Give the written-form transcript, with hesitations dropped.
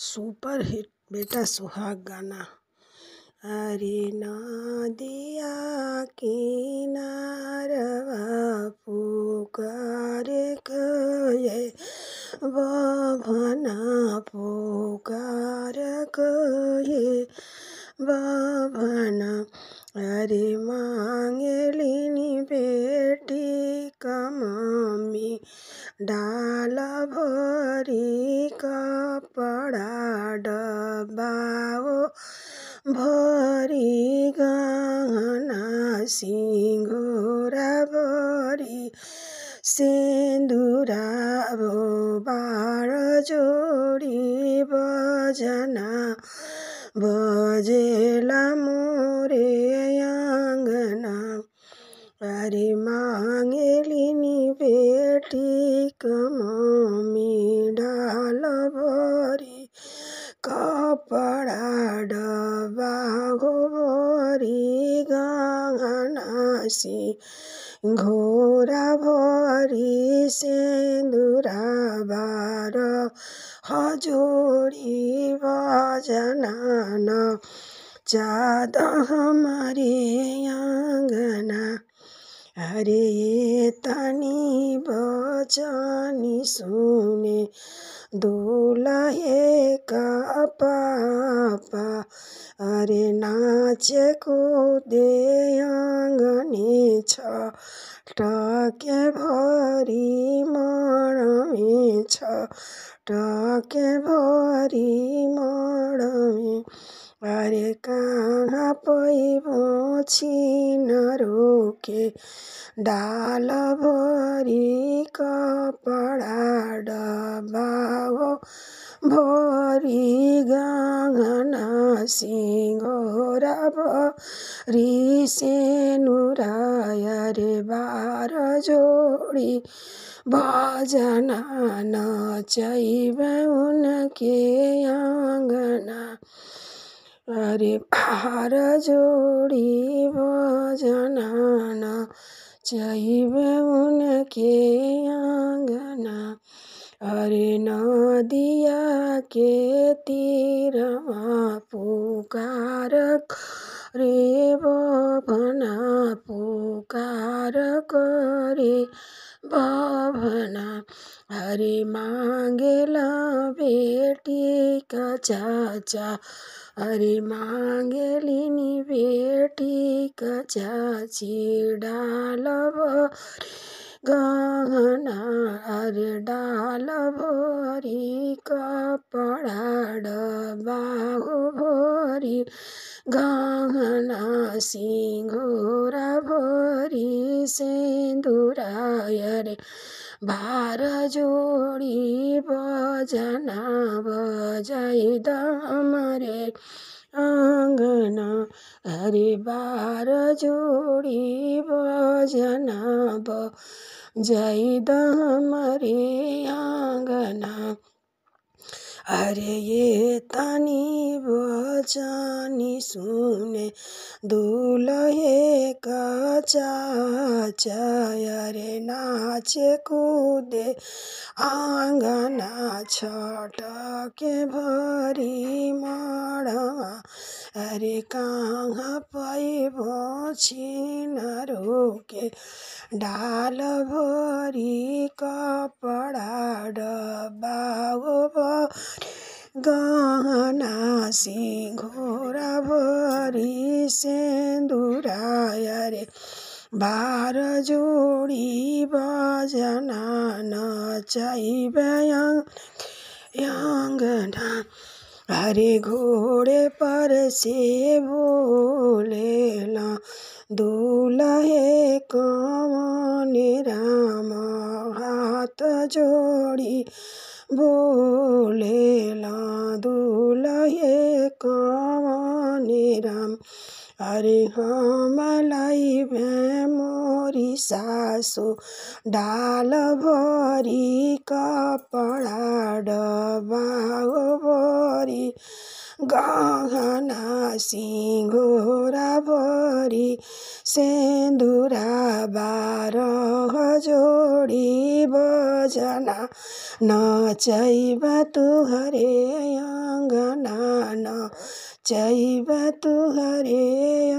Super hit बेटा सुहाग गाना। अरे नदिया किनारवा पुकारे कहे बभना पुकार कहे बभना। अरे मांगेलिनी बेटी का मम्मी डाल भरी कपड़ा डब्बाओ भरी गहना सिंगोरा भरी सिंदूरा बार जोड़ी बजना बजेला मोरे आंगना। अरे मांगेलिनी बेटी का मम्मी डाल भरी कपड़ा डब्बा भरी गहना सिंगोरा भरी सिंदूरा बार जोड़ी बजना न चाँद हमारे आंगना। अरे तनी बचनी सुने दूल्हे का पापा। अरे नाचे कूदे आंगने छटके भरी मड़मे छटके भरी मड़मे। अरे कहाँ पैबो छिनरो के डाल भरी कपड़ा डब्बा भरी गहना सिंगोरा भरी सिंदूरा। अरे बार जोड़ी बजना नचैबे उनके आंगना। अरे बार जोड़ी बजना नचैबे उनके आंगना। अरे नदिया के तीरवा पुकार रे बभना पुकार करे बभना। अरे मांगेला बेटी का चाचा। अरे मांगेलिनी बेटी का चाची डाल भरी गहना। अरे डाल भरी कपड़ा डब्बा भरी गहना सिंगोरा भरी सिंदूरा। अरे बार जोड़ी बजना बजाइद हमरे आंगना। अरे बार जोड़ी बजना बजाइद हमरे आंगना। अरे ये तनी बचनी सुने दूल्हे का चाचा। अरे नाचे कूदे आंगना छटके भरी मड़वा। अरे कहाँ पैबो छिनरो के डाल भरी कपड़ा डब्बा भरी गहना सिंगोरा भरी सिंदूरा। अरे बार जोड़ी बजना नचैबे आंगना। अरे घोड़े पर से बोलेला दूल्हे कवन राम हाथ जोड़ी बोलेला दूल्हे कवन राम। अरे हम लाइबे मोरी सासु डाल भरी कपड़ा डब्बा भरी गहना सिंगोरा भरी सिंदूरा। बार जोड़ी बजना नचैबे तुहरे चैबा तुहरे